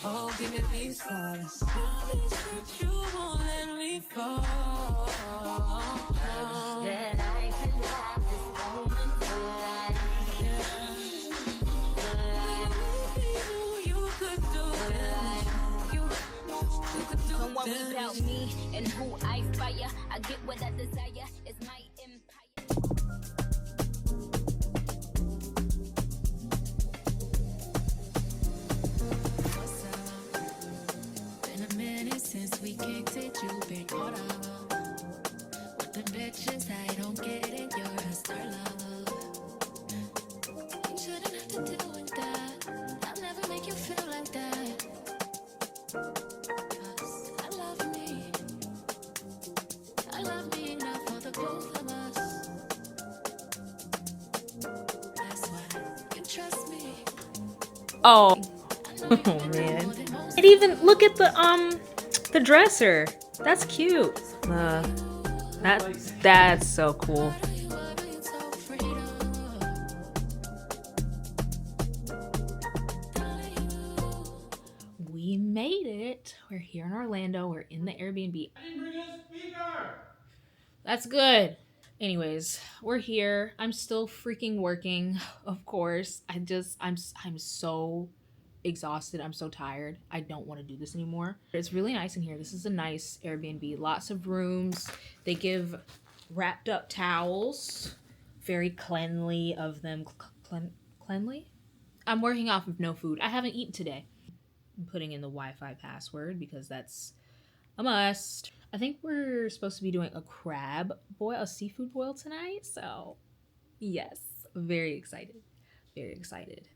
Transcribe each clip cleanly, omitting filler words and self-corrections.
Oh, give me these stars. Promise that you won't let me fall. That I can have this moment for life. You could do that. You could do Don't worry about me and who I fire. I get what I desire. It's my empire. What's up? Been a minute since we kicked it. You've been caught up with the bitches. I don't get it. You're a star love. You shouldn't have to deal with that. I'll never make you feel like that. 'Cause I love me enough for the both of us. That's why you trust me. Oh, oh man. And even look at the dresser. That's cute. That's so cool. We made it. We're here in Orlando. We're in the Airbnb. I didn't bring a speaker. That's good. Anyways, we're here. I'm still freaking working, of course. I'm so exhausted. I'm so tired. I don't want to do this anymore. It's really nice in here. This is a nice Airbnb. Lots of rooms. They give wrapped up towels. Very cleanly of them. Cleanly? I'm working off of no food. I haven't eaten today. I'm putting in the Wi-Fi password because that's a must. I think we're supposed to be doing a crab boil, a seafood boil tonight. So yes, very excited. Very excited.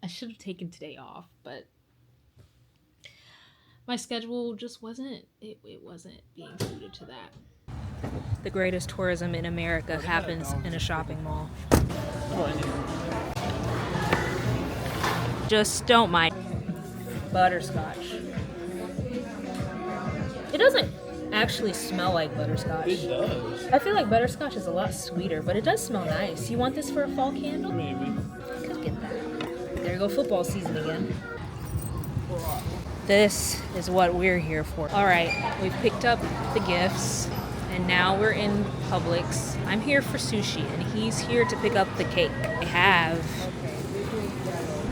I should have taken today off, but my schedule just wasn't, it wasn't being suited to that. The greatest tourism in America happens in a shopping mall. Just don't mind. Butterscotch. It doesn't actually smell like butterscotch. It does. I feel like butterscotch is a lot sweeter, but it does smell nice. You want this for a fall candle? Maybe. Could get that. There you go, football season again. This is what we're here for. All right, we've picked up the gifts, and now we're in Publix. I'm here for sushi, and he's here to pick up the cake. I have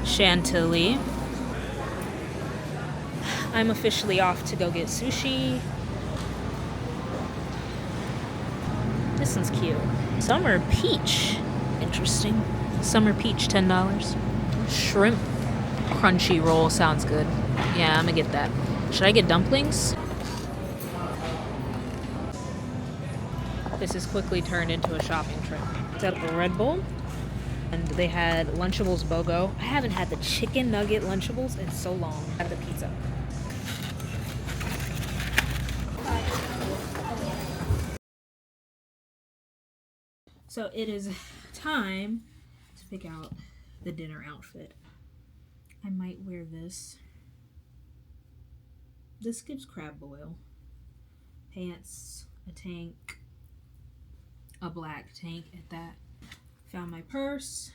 chantilly. I'm officially off to go get sushi. This one's cute. Summer peach. Interesting. Summer peach, $10. Shrimp crunchy roll sounds good. Yeah, I'm gonna get that. Should I get dumplings? This has quickly turned into a shopping trip. Set up a Red Bull. And they had Lunchables BOGO. I haven't had the chicken nugget Lunchables in so long. I have the pizza. So it is time to pick out the dinner outfit. I might wear this. This gives crab boil. Pants, a tank, a black tank at that. Found my purse.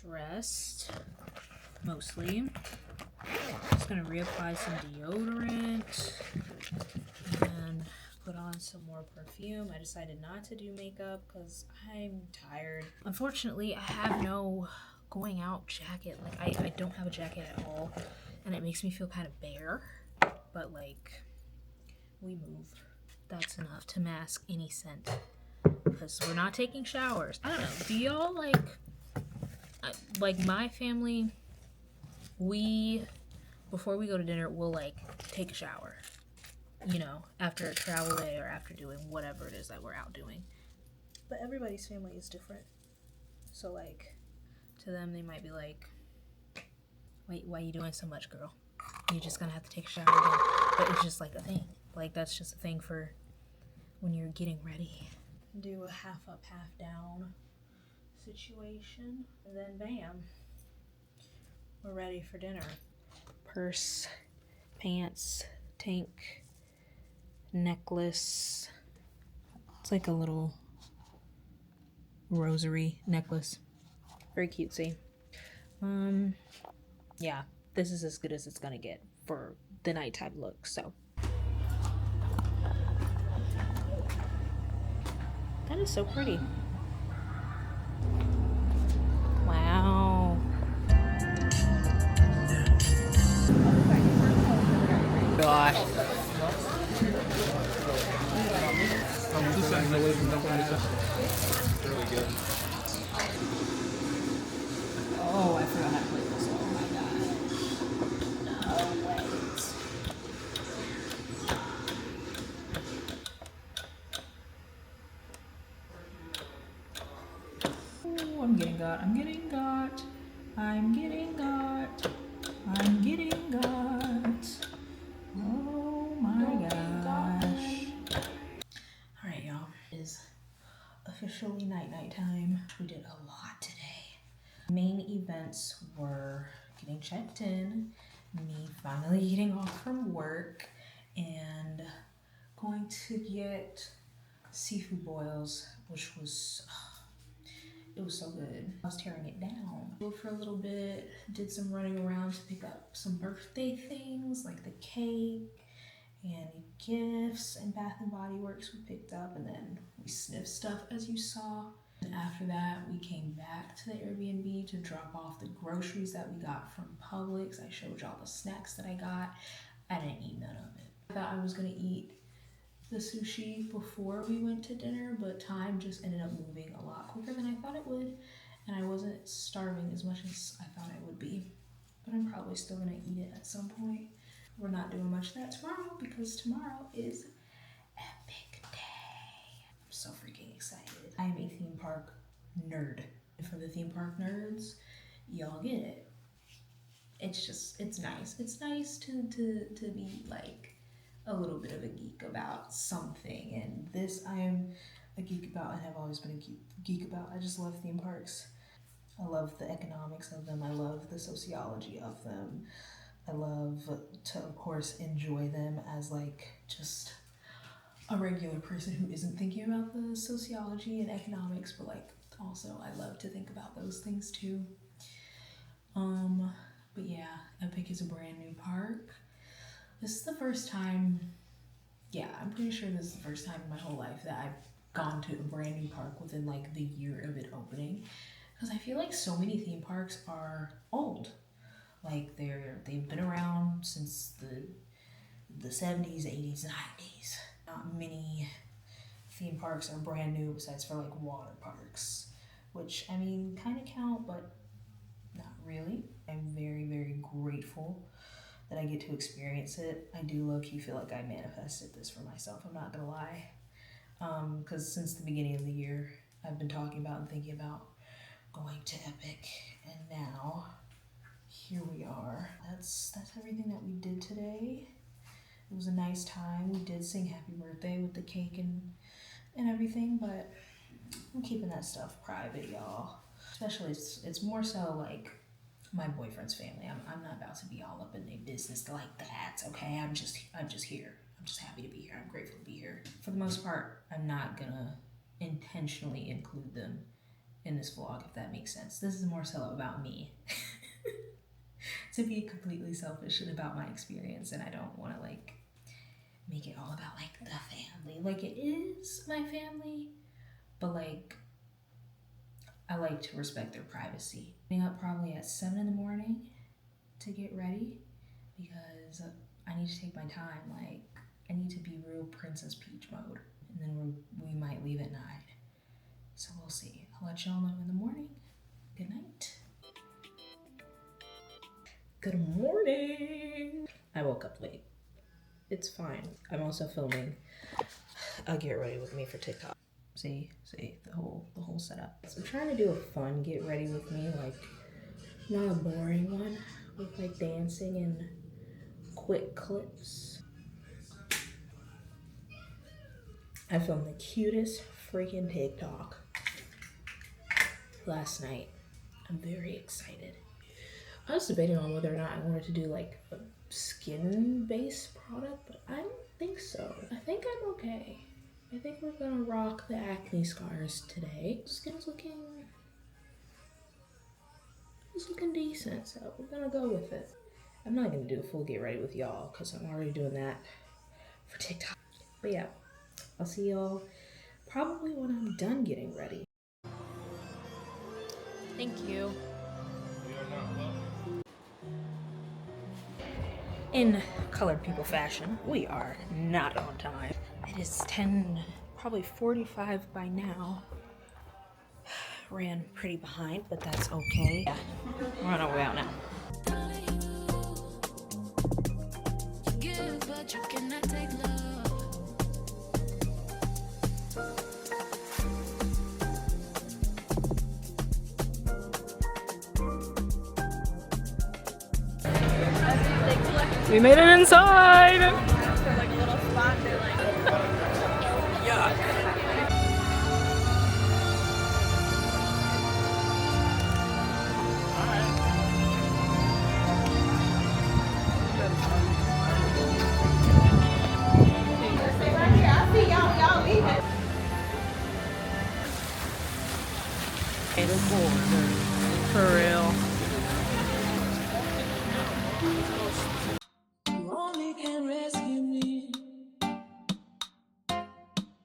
Dressed, mostly. Just gonna reapply some deodorant and put on some more perfume. I decided not to do makeup because I'm tired. Unfortunately, I have no going out jacket. Like I don't have a jacket at all, and it makes me feel kind of bare. But like, we move. That's enough to mask any scent because we're not taking showers. I don't know. Do y'all like my family? We before we go to dinner, we'll like take a shower. You know, after a travel day or after doing whatever it is that we're out doing. But everybody's family is different. So like, to them they might be like, wait, why are you doing so much, girl? You're just gonna have to take a shower again. But it's just like a thing. Like that's just a thing for when you're getting ready. Do a half up, half down situation. And then bam, we're ready for dinner. Purse, pants, tank, necklace. It's like a little rosary necklace. Very cutesy. Yeah, this is as good as it's gonna get for the nighttime look. So that is so pretty. Wow. Gosh. Oh, I forgot how to play this. Oh my god. No, wait. Oh, I'm getting got. I'm getting got. I'm getting got. I'm getting got. Oh my gosh. Alright, y'all. It is officially night time. We did a lot today. Main events were getting checked in, me finally getting off from work, and going to get seafood boils, which was, it was so good. I was tearing it down. Go for a little bit, did some running around to pick up some birthday things like the cake and gifts, and Bath and Body Works we picked up, and then we sniffed stuff as you saw. And after that, we came back to the Airbnb to drop off the groceries that we got from Publix. I showed y'all the snacks that I got. I didn't eat none of it. I thought I was gonna eat the sushi before we went to dinner, but time just ended up moving a lot quicker than I thought it would, and I wasn't starving as much as I thought I would be. But I'm probably still gonna eat it at some point. We're not doing much of that tomorrow because tomorrow is epic day. I'm so freaking excited. I am a theme park nerd. And for the theme park nerds, y'all get it. It's just, it's nice. It's nice to be like a little bit of a geek about something. And this I am a geek about and have always been a geek about. I just love theme parks. I love the economics of them. I love the sociology of them. I love to, of course, enjoy them as like just a regular person who isn't thinking about the sociology and economics, but like also I love to think about those things too. But yeah, Epic is a brand new park. This is the first time, yeah, I'm pretty sure this is the first time in my whole life that I've gone to a brand new park within like the year of it opening. Because I feel like so many theme parks are old. Like they've been around since the 70s, 80s, 90s. Not many theme parks are brand new besides for like water parks, which I mean kind of count, but not really. I'm very, very grateful that I get to experience it. I do low-key feel like I manifested this for myself, I'm not gonna lie. Because since the beginning of the year, I've been talking about and thinking about going to Epic, and now here we are. That's everything that we did today. It was a nice time. We did sing happy birthday with the cake and everything, but I'm keeping that stuff private, y'all. Especially it's more so like my boyfriend's family. I'm not about to be all up in their business like that, okay? I'm just here. I'm just happy to be here. I'm grateful to be here. For the most part, I'm not gonna intentionally include them in this vlog, if that makes sense. This is more so about me. To be completely selfish and about my experience, and I don't want to like make it all about like the family. Like it is my family, but like I like to respect their privacy. Getting up probably at 7 in the morning to get ready because I need to take my time. Like I need to be real Princess Peach mode, and then we might leave at 9. So we'll see. I'll let y'all know in the morning. Good night. Good morning. I woke up late. It's fine. I'm also filming a get ready with me for TikTok. See the whole setup. So I'm trying to do a fun get ready with me, like not a boring one with like dancing and quick clips. I filmed the cutest freaking TikTok last night. I'm very excited. I was debating on whether or not I wanted to do like a skin-based product, but I don't think so. I think I'm okay. I think we're gonna rock the acne scars today. Skin's looking decent, so we're gonna go with it. I'm not gonna do a full get ready with y'all because I'm already doing that for TikTok. But yeah, I'll see y'all probably when I'm done getting ready. Thank you. In colored people fashion, we are not on time. It is 10, probably 45 by now. Ran pretty behind, but that's okay. Yeah, we're on our way out now. Give, but you cannot take love. We made it inside! For real. You only can rescue me.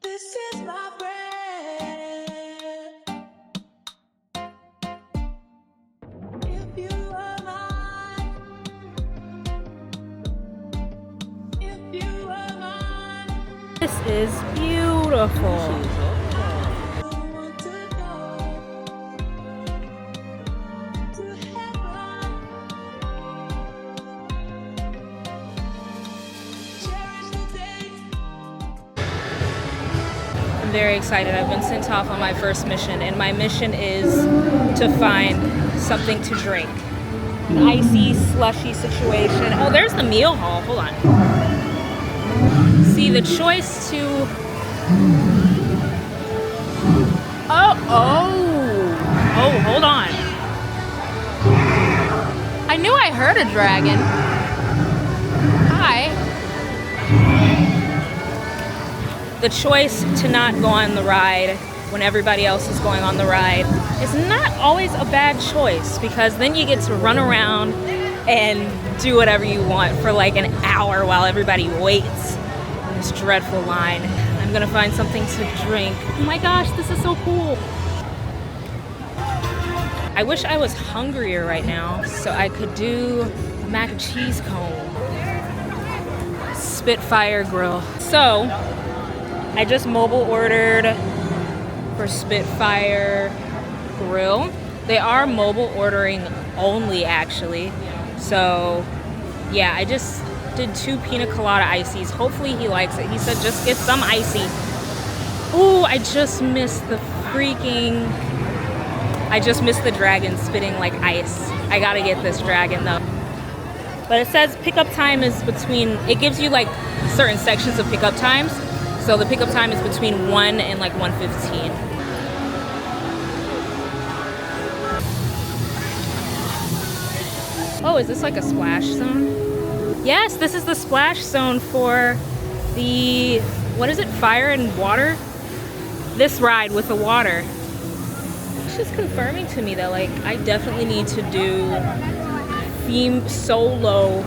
This is my breath. If you are mine, if you are mine, This is beautiful. I want to go to heaven. Cherish the day. I'm very excited. I've been sent off on my first mission, and my mission is to find something to drink. An icy, slushy situation. Oh, there's the meal hall. Hold on. See, the choice to... Oh, hold on. I knew I heard a dragon. Hi. The choice to not go on the ride when everybody else is going on the ride is not always a bad choice, because then you get to run around and do whatever you want for like an hour while everybody waits in this dreadful line. I'm gonna find something to drink. Oh my gosh, this is so cool. I wish I was hungrier right now so I could do a mac and cheese cone. Spitfire grill. So, I just mobile ordered for Spitfire grill. They are mobile ordering only, actually. So, yeah, I just did 2 pina colada ices. Hopefully he likes it. He said just get some icy. Ooh, I just missed the dragon spitting like ice. I gotta get this dragon though. But it says pickup time is between, it gives you like certain sections of pickup times. So the pickup time is between 1 and like 1:15. Oh, is this like a splash zone? Yes, this is the splash zone for the, what is it, fire and water? This ride with the water. It's just confirming to me that like I definitely need to do solo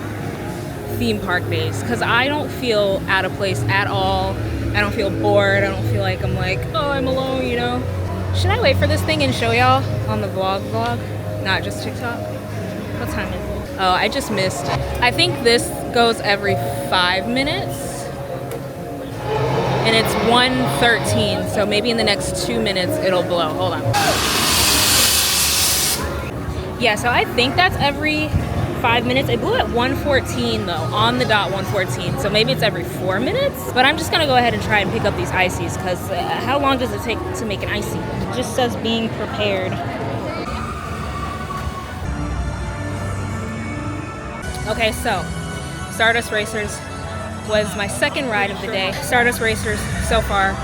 theme park days, because I don't feel out of place at all. I don't feel bored. I don't feel like I'm like, oh, I'm alone, you know? Should I wait for this thing and show y'all on the vlog, not just TikTok? What time is it? Oh, I just missed. I think this goes every 5 minutes. And it's 1:13, so maybe in the next 2 minutes it'll blow. Hold on. Yeah, so I think that's every 5 minutes. It blew at 1:14 though, on the dot 1:14. So maybe it's every 4 minutes. But I'm just gonna go ahead and try and pick up these ices, because how long does it take to make an icy? It just says being prepared. Okay, so Stardust Racers was my second ride of the day. Stardust Racers so far.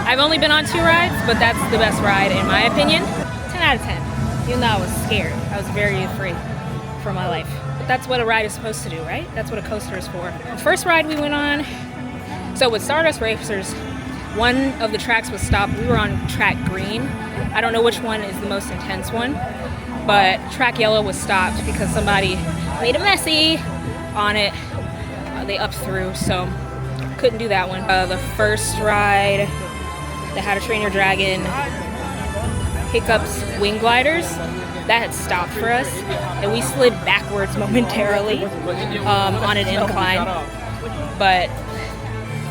I've only been on 2 rides, but that's the best ride in my opinion. 10 out of 10. Even though I was scared. I was very afraid for my life. But that's what a ride is supposed to do, right? That's what a coaster is for. The first ride we went on, so with Stardust Racers, one of the tracks was stopped. We were on track green. I don't know which one is the most intense one, but track yellow was stopped because somebody Made a messy on it. They upped through, so couldn't do that one. The first ride, the How to Train Your Dragon Hiccups Wing Gliders, that had stopped for us, and we slid backwards momentarily on an incline, but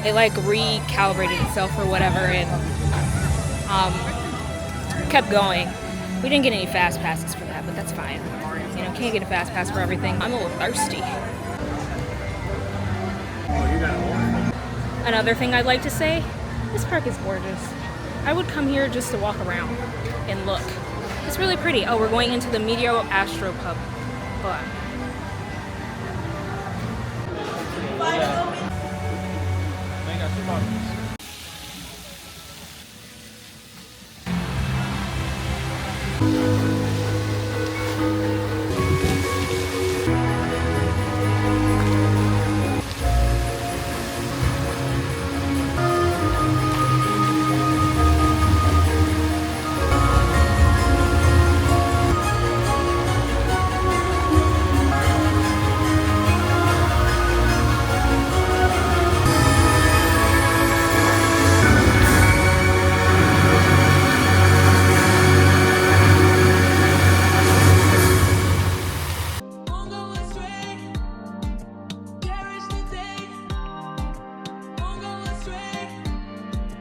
it like recalibrated itself or whatever and kept going. We didn't get any fast passes for that, but that's fine. You know, can't get a fast pass for everything. I'm a little thirsty. Another thing I'd like to say, this park is gorgeous. I would come here just to walk around and look. It's really pretty. Oh, we're going into the Meteor Astro Pub. Hold on.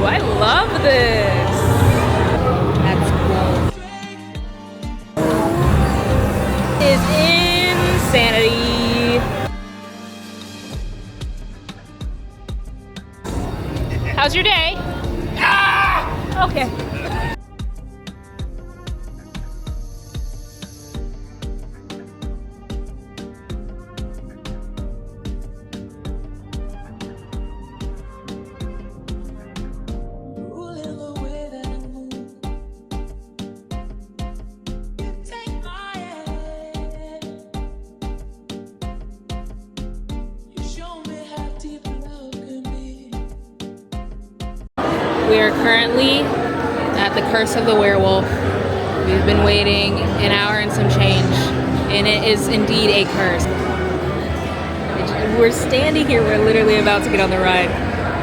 I love this. That's cool. Is insanity. How's your day? Ah! Okay. We are currently at the Curse of the Werewolf. We've been waiting an hour and some change, and it is indeed a curse. We're standing here, we're literally about to get on the ride.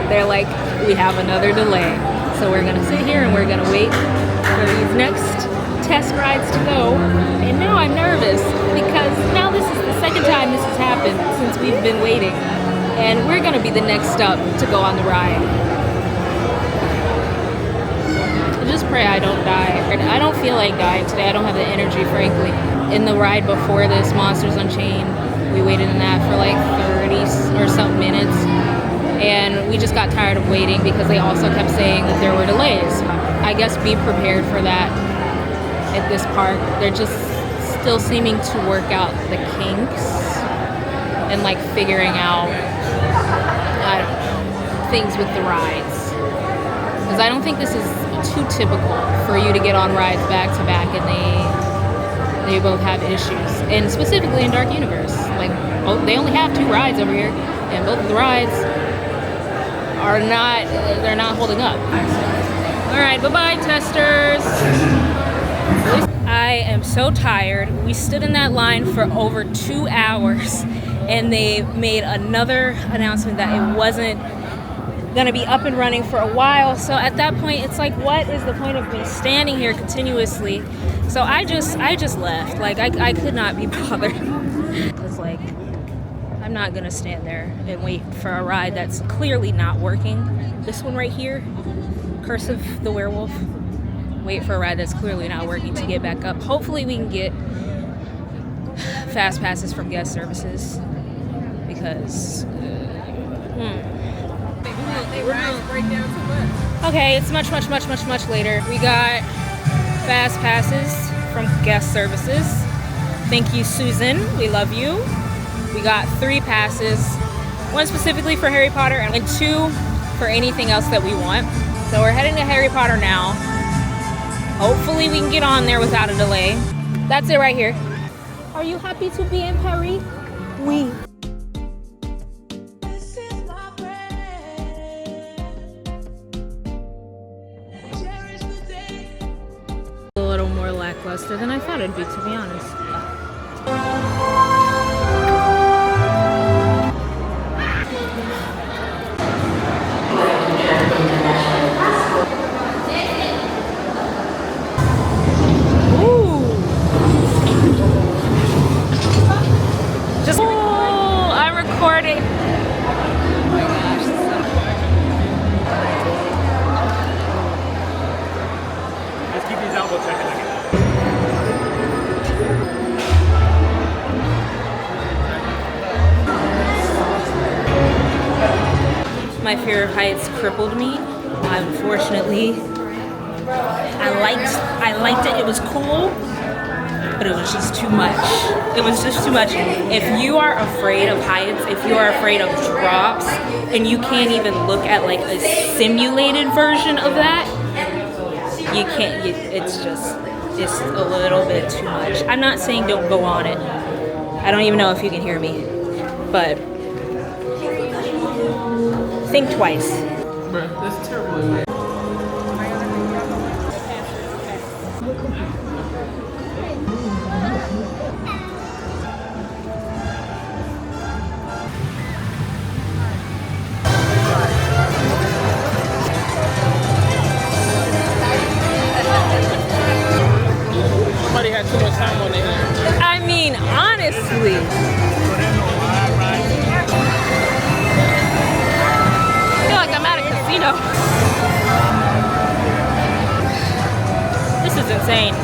They're like, we have another delay. So we're gonna sit here and we're gonna wait for these next test rides to go. And now I'm nervous because now this is the second time this has happened since we've been waiting. And we're gonna be the next stop to go on the ride. Just pray I don't die. I don't feel like dying today. I don't have the energy, frankly. In the ride before this, Monsters Unchained, we waited in that for like 30 or something minutes. And we just got tired of waiting because they also kept saying that there were delays. I guess be prepared for that at this park. They're just still seeming to work out the kinks and like figuring out, I don't know, things with the rides. Because I don't think this is too typical for you to get on rides back to back and they both have issues. And specifically in Dark Universe, like they only have 2 rides over here and both of the rides they're not holding up. All right, bye-bye testers. I am so tired. We stood in that line for over 2 hours and they made another announcement that it wasn't gonna be up and running for a while. So at that point, it's like, what is the point of me standing here continuously? So I just left. Like I could not be bothered. It's like, I'm not gonna stand there and wait for a ride that's clearly not working. This one right here, Curse of the Werewolf. Wait for a ride that's clearly not working to get back up. Hopefully we can get fast passes from guest services because okay, it's much later. We got fast passes from guest services. Thank you, Susan. We love you. We got 3 passes, 1 specifically for Harry Potter and 2 for anything else that we want. So we're heading to Harry Potter now. Hopefully we can get on there without a delay. That's it right here. Are you happy to be in Paris? Oui. A little more lackluster than I thought it'd be, to be honest. my fear of heights crippled me. Unfortunately, I liked it. It was cool, but it was just too much. It was just too much. If you are afraid of heights, if you are afraid of drops, and you can't even look at like a simulated version of that, you can't. It's a little bit too much. I'm not saying don't go on it. I don't even know if you can hear me, but think twice. Bro, that's terrible. Somebody had too much time on their hands. I mean, honestly. I feel like I'm at a casino. This is insane.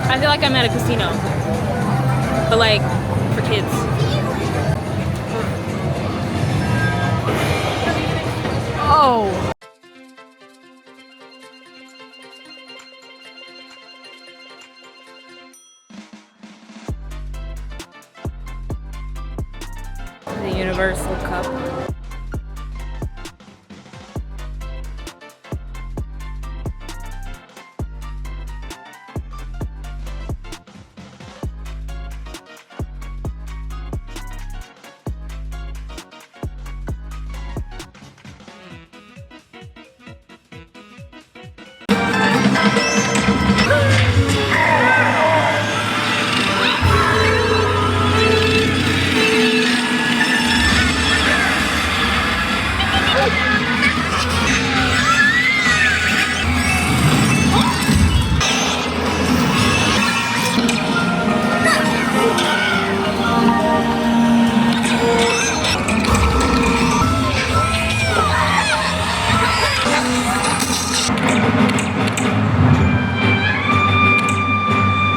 I feel like I'm at a casino. But like, for kids. Oh. The Universal Cup.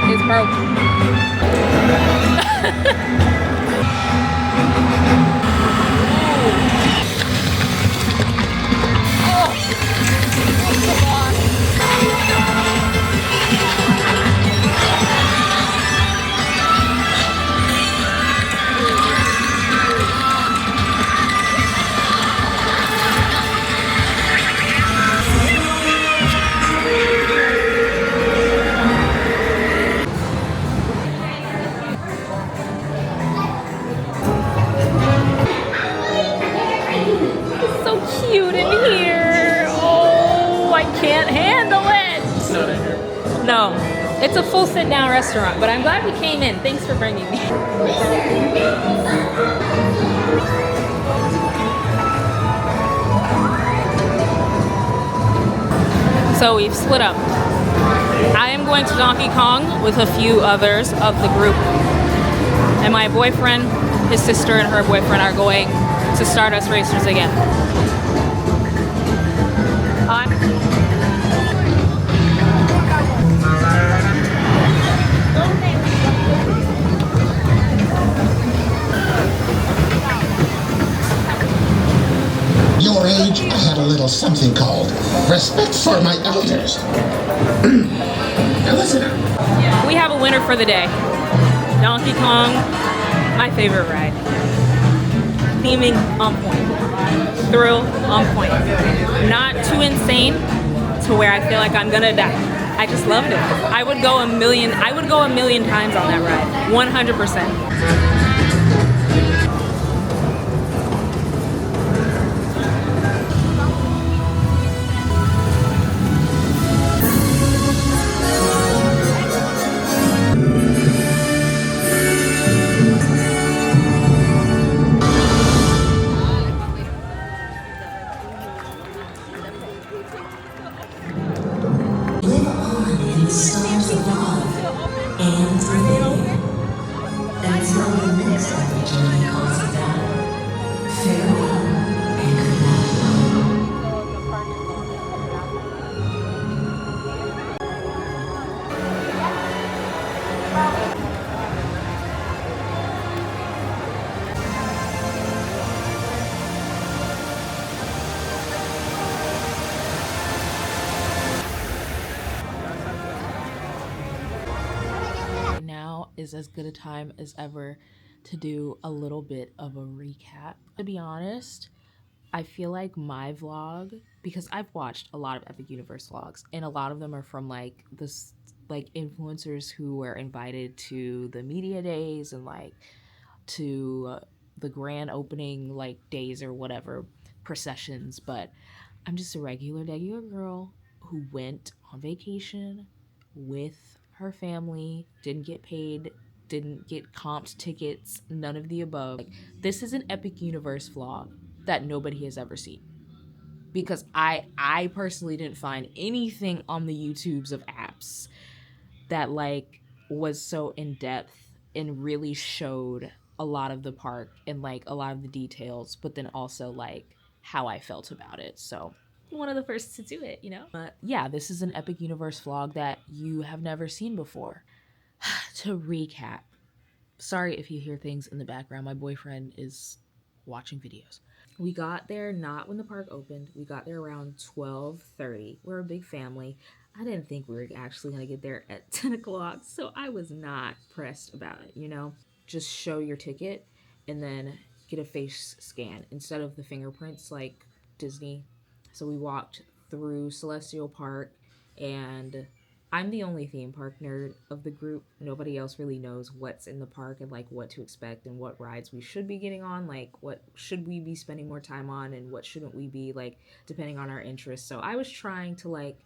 It's broke. So cute in here. Oh, I can't handle it. It's not in here. No, it's a full sit-down restaurant, but I'm glad we came in. Thanks for bringing me. So we've split up. I am going to Donkey Kong with a few others of the group. And my boyfriend, his sister, and her boyfriend are going to Stardust Racers again. Your age, I had a little something called respect for my elders. Now listen up. We have a winner for the day. Donkey Kong, my favorite ride. Theming on point. Thrill on point. Not too insane to where I feel like I'm gonna die. I just loved it. I would go a million times on that ride. 100%. Live on in the stars above and within. That's how is as good a time as ever to do a little bit of a recap. To be honest, I feel like my vlog, because I've watched a lot of Epic Universe vlogs, and a lot of them are from like this like influencers who were invited to the media days and like to the grand opening like days or whatever processions. But I'm just a regular girl who went on vacation with her family, didn't get paid, didn't get comped tickets, none of the above. Like, this is an Epic Universe vlog that nobody has ever seen, because I personally didn't find anything on the YouTubes of apps that like was so in depth and really showed a lot of the park and like a lot of the details, but then also like how I felt about it. So one of the first to do it, you know? But yeah, this is an Epic Universe vlog that you have never seen before. To recap, sorry if you hear things in the background. My boyfriend is watching videos. We got there not when the park opened. We got there around 12:30. We're a big family. I didn't think we were actually going to get there at 10 o'clock, so I was not pressed about it, you know? Just show your ticket and then get a face scan instead of the fingerprints like Disney. So we walked through Celestial Park, and I'm the only theme park nerd of the group. Nobody else really knows what's in the park and like what to expect and what rides we should be getting on, like what should we be spending more time on and what shouldn't we be, like depending on our interests. So I was trying to like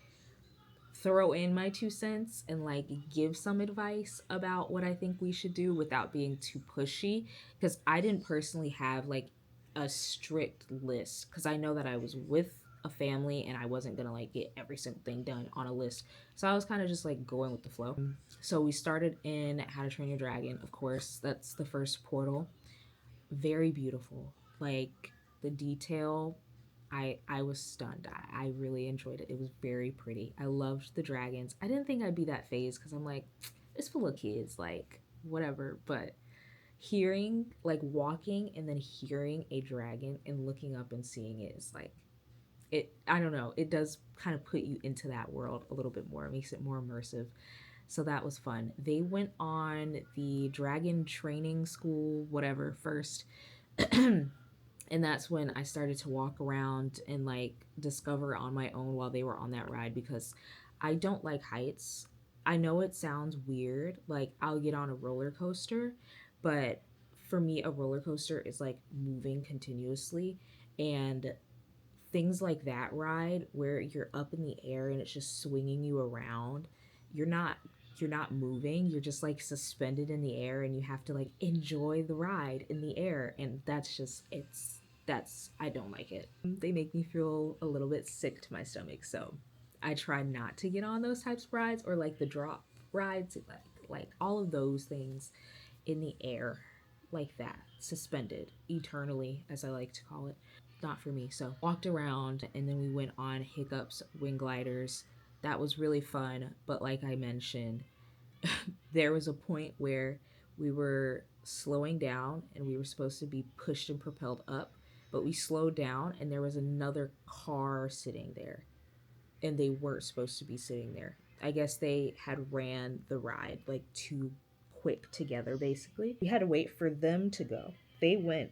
throw in my 2 cents and like give some advice about what I think we should do without being too pushy, because I didn't personally have like a strict list, because I know that I was with a family and I wasn't gonna like get every single thing done on a list. So I was kind of just like going with the flow. So we started in How to Train Your Dragon, of course. That's the first portal. Very beautiful. Like the detail, I was stunned. I really enjoyed it. It was very pretty. I loved the dragons. I didn't think I'd be that phased because I'm like, it's full of kids, like whatever. But hearing, like walking and then hearing a dragon and looking up and seeing it is like, it, I don't know, it does kind of put you into that world a little bit more. It makes it more immersive. So that was fun. They went on the dragon training school, whatever, first. And that's when I started to walk around and like discover on my own while they were on that ride, because I don't like heights. I know it sounds weird, like I'll get on a roller coaster, but for me a roller coaster is like moving continuously, and things like that ride where you're up in the air and it's just swinging you around, you're not moving, you're just like suspended in the air and you have to like enjoy the ride in the air, and that's just, that's, I don't like it. They make me feel a little bit sick to my stomach, so I try not to get on those types of rides, or like the drop rides, like all of those things in the air like that, suspended eternally, as I like to call it. Not for me. So walked around, and then we went on Hiccup's wing gliders. That was really fun, but like I mentioned, there was a point where we were slowing down and we were supposed to be pushed and propelled up, but we slowed down and there was another car sitting there, and they weren't supposed to be sitting there. I guess they had ran the ride like too quick together, basically. We had to wait for them to go. They went,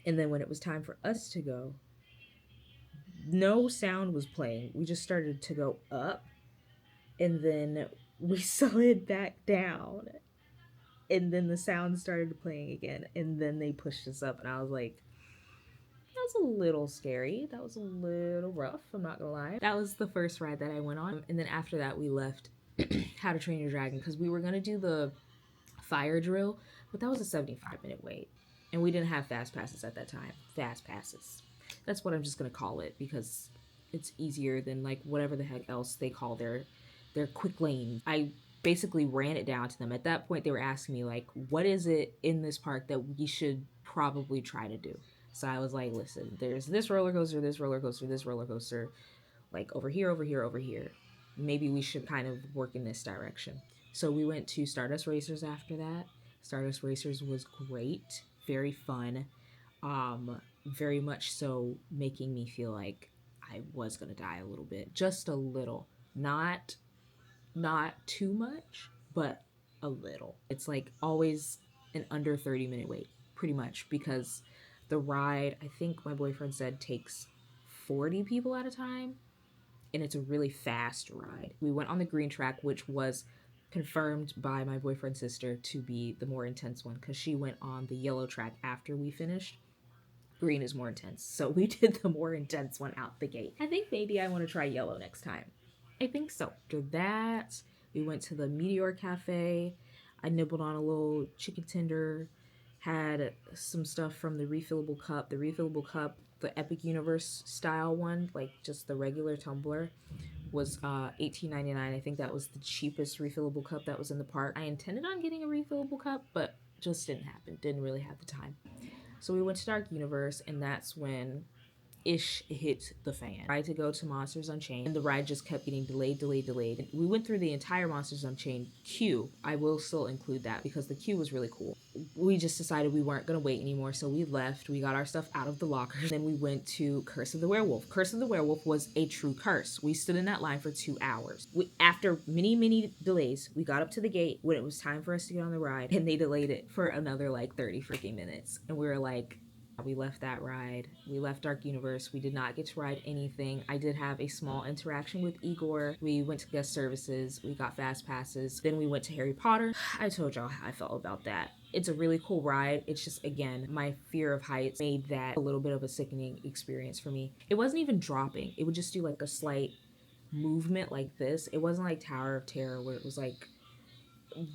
and then when it was time for us to go, no sound was playing. We just started to go up, and then we slid back down, and then the sound started playing again, and then they pushed us up, and I was like, that was a little scary. That was a little rough, I'm not gonna lie. That was the first ride that I went on, and then after that we left How to Train Your Dragon, because we were gonna do the fire drill, but that was a 75-minute wait, and we didn't have fast passes at that time. Fast passes, that's what I'm just gonna call it, because it's easier than like whatever the heck else they call their quick lane. I basically ran it down to them. At that point they were asking me like, what is it in this park that we should probably try to do? So I was like, listen, there's this roller coaster, this roller coaster, this roller coaster, like over here, over here, over here. Maybe we should kind of work in this direction. So we went to Stardust Racers after that. Stardust Racers was great, very fun, very much so making me feel like I was gonna die a little bit, just a little, not too much, but a little. It's like always an under 30-minute wait, pretty much, because the ride, I think my boyfriend said, takes 40 people at a time, and it's a really fast ride. We went on the green track, which was confirmed by my boyfriend's sister to be the more intense one, because she went on the yellow track after we finished. Green is more intense, so we did the more intense one out the gate. I think maybe I want to try yellow next time. I think so. After that, we went to the Meteor Cafe. I nibbled on a little chicken tender, had some stuff from the refillable cup. The refillable cup, the Epic Universe style one, like just the regular tumbler, was $18.99. I think that was the cheapest refillable cup that was in the park. I intended on getting a refillable cup, but just didn't happen. Didn't really have the time. So we went to Dark Universe, and that's when ish hit the fan. Tried to go to Monsters Unchained, and the ride just kept getting delayed. And we went through the entire Monsters Unchained queue. I will still include that because the queue was really cool. We just decided we weren't going to wait anymore, so we left. We got our stuff out of the lockers. Then we went to Curse of the Werewolf. Curse of the Werewolf was a true curse. We stood in that line for 2 hours. After many delays, we got up to the gate when it was time for us to get on the ride, and they delayed it for another like 30 freaking minutes. And we were like, we left that ride. We left Dark Universe. We did not get to ride anything. I did have a small interaction with Igor. We went to guest services. We got fast passes. Then we went to Harry Potter. I told y'all how I felt about that. It's a really cool ride. It's just, again, my fear of heights made that a little bit of a sickening experience for me. It wasn't even dropping. It would just do like a slight movement like this. It wasn't like Tower of Terror where it was like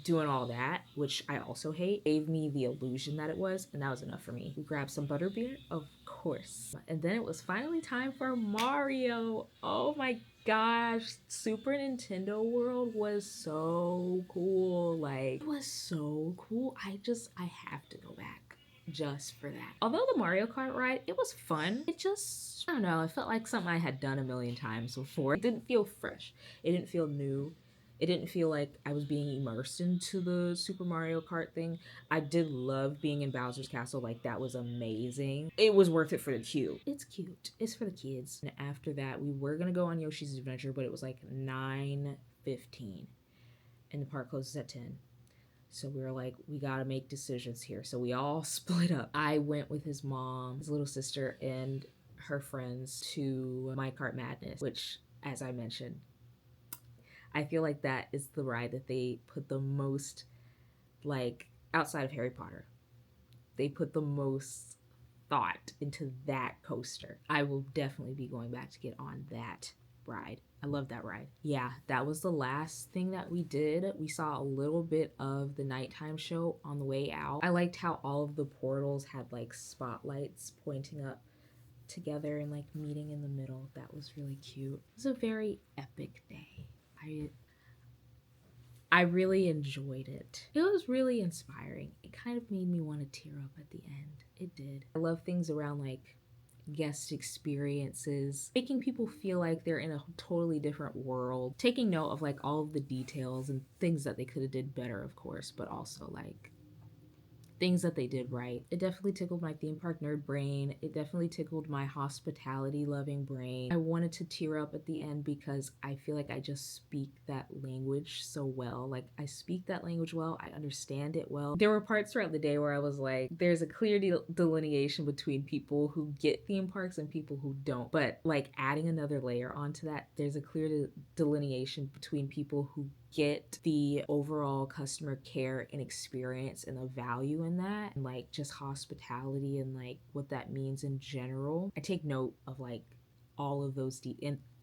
doing all that, which I also hate. Gave me the illusion that it was, and that was enough for me. We grabbed some butterbeer, of course. And then it was finally time for Mario. Oh my gosh, Super Nintendo World was so cool. Like, it was so cool. I have to go back just for that. Although the Mario Kart ride, it was fun. It just, I don't know, it felt like something I had done a million times before. It didn't feel fresh. It didn't feel new. It didn't feel like I was being immersed into the Super Mario Kart thing. I did love being in Bowser's Castle. Like, that was amazing. It was worth it for the queue. It's cute. It's for the kids. And after that, we were going to go on Yoshi's Adventure, but it was like 9:15. And the park closes at 10. So we were like, we got to make decisions here. So we all split up. I went with his mom, his little sister, and her friends to My Kart Madness, which, as I mentioned, I feel like that is the ride that they put the most, like, outside of Harry Potter, they put the most thought into that coaster. I will definitely be going back to get on that ride. I love that ride. Yeah, that was the last thing that we did. We saw a little bit of the nighttime show on the way out. I liked how all of the portals had like spotlights pointing up together and like meeting in the middle. That was really cute. It was a very epic day. I really enjoyed it. It was really inspiring. It kind of made me want to tear up at the end. It did. I love things around like guest experiences, making people feel like they're in a totally different world, taking note of like all of the details and things that they could have did better, of course, but also like things that they did right. It definitely tickled my theme park nerd brain. It definitely tickled my hospitality loving brain. I wanted to tear up at the end because I feel like I just speak that language so well. Like, I speak that language well. I understand it well. There were parts throughout the day where I was like, there's a clear delineation between people who get theme parks and people who don't. But like adding another layer onto that, there's a clear delineation between people who get the overall customer care and experience and the value in that, and like just hospitality and like what that means in general. I take note of like all of those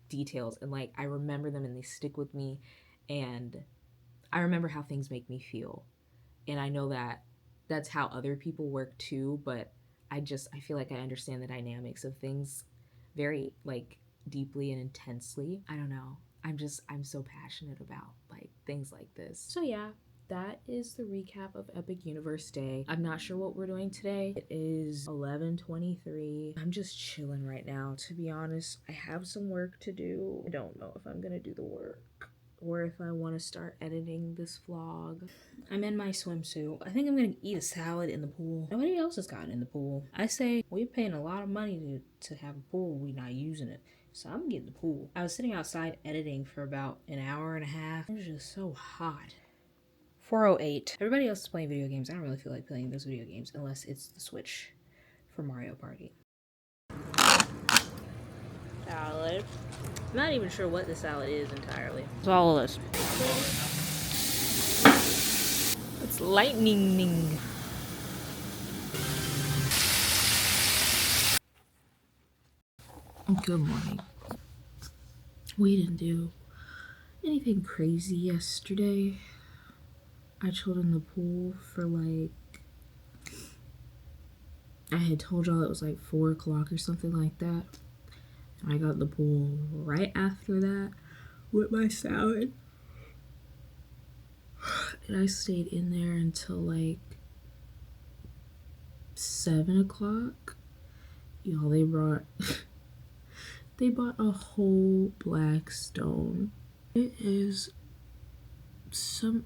details, and like I remember them and they stick with me, and I remember how things make me feel, and I know that that's how other people work too, but I feel like I understand the dynamics of things very like deeply and intensely. I don't know. I'm so passionate about like things like this. So yeah, that is the recap of Epic Universe Day. I'm not sure what we're doing today. It is 11:23. I'm just chilling right now. To be honest, I have some work to do. I don't know if I'm gonna do the work or if I want to start editing this vlog. I'm in my swimsuit. I think I'm gonna eat a salad in the pool. Nobody else has gotten in the pool. I say we're paying a lot of money to have a pool. We're not using it. So I'm getting the pool. I was sitting outside editing for about an hour and a half. It was just so hot. 4:08. Everybody else is playing video games. I don't really feel like playing those video games unless it's the Switch for Mario Party. Salad. I'm not even sure what the salad is entirely. Swallow this. It's lightning. Good morning. We didn't do anything crazy yesterday. I chilled in the pool for like, I had told y'all it was like 4 o'clock or something like that. And I got in the pool right after that with my salad. And I stayed in there until like 7 o'clock. Y'all, they bought a whole black stone. It is some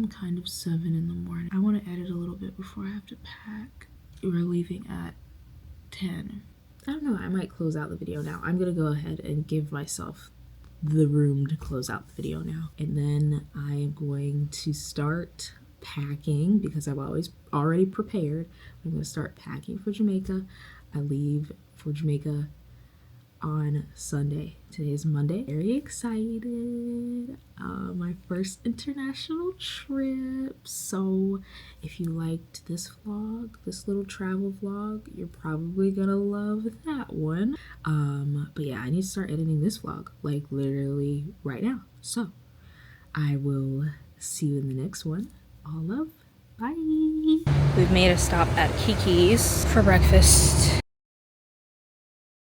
kind of 7 in the morning. I want to edit a little bit before I have to pack. We're leaving at 10. I don't know, I might close out the video now. I'm gonna go ahead and give myself the room to close out the video now. And then I am going to start packing because I've already prepared. I'm gonna start packing for Jamaica. I leave for Jamaica on Sunday. Today is Monday. Very excited. My first international trip. So if you liked this vlog, this little travel vlog, you're probably gonna love that one. But yeah, I need to start editing this vlog like literally right now. So I will see you in the next one. All love. Bye. We've made a stop at Kiki's for breakfast.